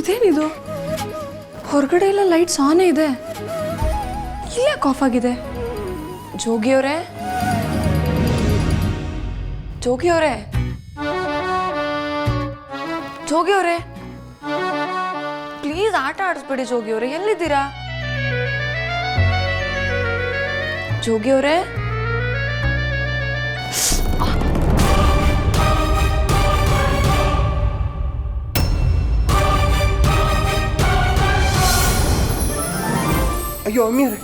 ಇದೇನಿದು ಹೊರಗಡೆ ಎಲ್ಲ ಲೈಟ್ಸ್ ಆನೇ ಇದೆ, ಇಲ್ಯಾಕೆ ಆಫ್ ಆಗಿದೆ? ಜೋಗಿಯವರೇ, ಜೋಗಿಯವರೇ, ಜೋಗಿಯವರೇ, ಪ್ಲೀಸ್ ಆಟ ಆಡಿಸ್ಬೇಡಿ ಜೋಗಿಯವರೇ. ಎಲ್ಲಿದ್ದೀರಾ ಜೋಗಿಯವರೇ? ಅಯ್ಯೋ ಅಮ್ಮೀರೆ,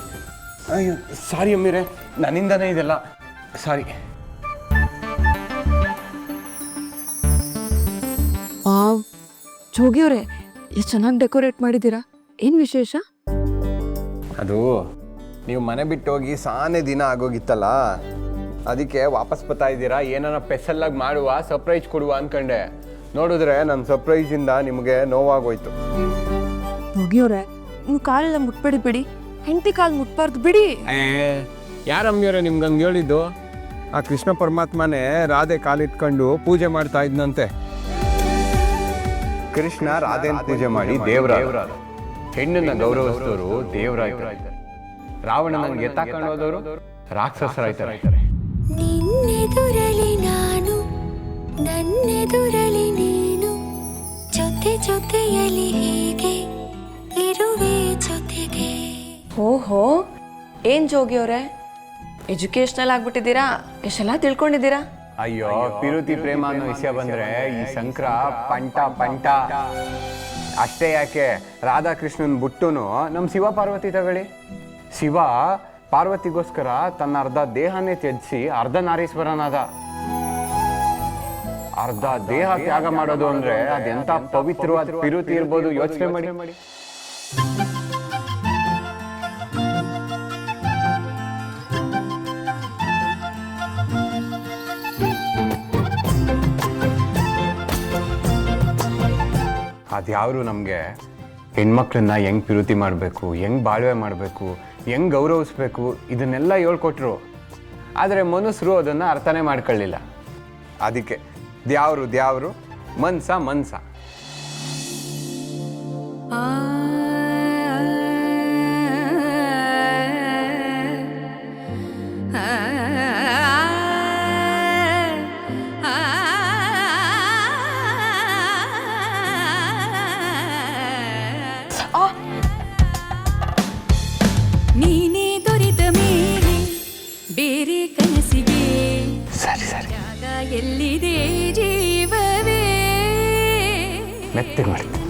ಅಯ್ಯೋ ಸಾರಿ ಅಮ್ಮೀರೆ, ನನ್ನಿಂದನೇ ಇದೆಲ್ಲ, ಸಾರಿ. ಜೋಗಿಯವರೇ, ಎಷ್ಟು ಚೆನ್ನಾಗಿ ಡೆಕೋರೇಟ್ ಮಾಡಿದ್ದೀರಾ, ಏನು ವಿಶೇಷ? ಅದು ನೀವು ಮನೆ ಬಿಟ್ಟು ಹೋಗಿ ಸಾನೇ ದಿನ ಆಗೋಗಿತ್ತಲ್ಲ, ಅದಕ್ಕೆ ವಾಪಸ್ ಬರ್ತಾ ಇದ್ದೀರಾ, ಏನಾರ ಸ್ಪೆಷಲ್ಲಾಗಿ ಮಾಡುವ, ಸರ್ಪ್ರೈಸ್ ಕೊಡುವ ಅಂದ್ಕೊಂಡೆ. ನೋಡಿದ್ರೆ ನನ್ನ ಸರ್ಪ್ರೈಸಿಂದ ನಿಮಗೆ ನೋವಾಗೋಯ್ತು. ಜೋಗಿಯವರೇ, ನೀವು ಕಾಲೆಲ್ಲ ಮುಟ್ಬೇಡಿ ಬಿಡಿ, ಹೆಂಡತಿ ಕಾಲು ಮುಟ್ಬಾರ್ದು ಬಿಡಿ. ಯಾರಮ್ಮಿಯವರೇ ನಿಮ್ಗೆ ಹಂಗೆ ಹೇಳಿದ್ದು? ಆ ಕೃಷ್ಣ ಪರಮಾತ್ಮನೇ ರಾಧೆ ಕಾಲಿಟ್ಕೊಂಡು ಪೂಜೆ ಮಾಡ್ತಾ ಇದ್ನಂತೆ. ಕೃಷ್ಣ ರಾಧೆನ ಪೂಜೆ ಮಾಡಿ ದೇವರ, ಹೆಣ್ಣನ್ನ ಗೌರವಿಸಿದವರು ದೇವರಾಯ್ತಾರೆ, ರಾವಣನ ಎತ್ತಾಕೊಂಡೋದವರು ರಾಕ್ಷಸರಾಯ್ತಾರೆ. ನಿನ್ನೆದುರಲಿ ನಾನು, ನನ್ನೆದುರಲಿ ನೀನು, ಜೊತೆ ಜೊತೆಯಲಿ ಹೀಗೆ ಇರುವೆ ಜೊತೆಗೆ. ಓಹೋ, ಏನ್ ಜೋಗಿಯವರೇ, ಎಜುಕೇಶನಲ್ ಆಗ್ಬಿಟ್ಟಿದ್ದೀರಾ, ಎಷ್ಟೆಲ್ಲ ತಿಳ್ಕೊಂಡಿದ್ದೀರಾ. ಅಯ್ಯೋ, ಪಿರುತಿ ಪ್ರೇಮ ಅನ್ನೋ ವಿಷಯ ಬಂದ್ರೆ ಈ ಶಂಕರ ಪಂಟ ಪಂಟ ಅಷ್ಟೇ. ಯಾಕೆ ರಾಧಾಕೃಷ್ಣನ್ ಬಿಟ್ಟುನು ನಮ್ಮ ಶಿವ ಪಾರ್ವತಿ ತಗೊಳ್ಳಿ. ಶಿವ ಪಾರ್ವತಿಗೋಸ್ಕರ ತನ್ನ ಅರ್ಧ ದೇಹನೇ ತ್ಯಜಿಸಿ ಅರ್ಧ ನಾರೀಶ್ವರನಾದ. ಅರ್ಧ ದೇಹ ತ್ಯಾಗ ಮಾಡೋದು ಅಂದ್ರೆ ಅದೆಂತ ಪವಿತ್ರವಾದ ಪಿರುತಿ ಇರ್ಬೋದು, ಯೋಚನೆ ಮಾಡಿ. ಅದ್ಯಾವರು ನಮಗೆ ಹೆಣ್ಮಕ್ಳನ್ನ ಹೆಂಗೆ ಪಿರುತಿ ಮಾಡಬೇಕು, ಹೆಂಗೆ ಬಾಳ್ವೆ ಮಾಡಬೇಕು, ಹೆಂಗೆ ಗೌರವಿಸ್ಬೇಕು, ಇದನ್ನೆಲ್ಲ ಹೇಳ್ಕೊಟ್ರು. ಆದರೆ ಮನುಷ್ಯರು ಅದನ್ನು ಅರ್ಥನೇ ಮಾಡ್ಕೊಳ್ಳಿಲ್ಲ. ಅದಕ್ಕೆ ದ್ಯಾವ್ರು ಮನ್ಸ. ನೀನೇ ದೊರೆತ ಮೇಲೆ ಬೇರೆ ಕನಸಿಗೆ ಸರಿ ಎಲ್ಲಿದೆ ಜೀವವೇ ಮೆತ್ತಗೆ ಮಾಡ್ತೀನಿ.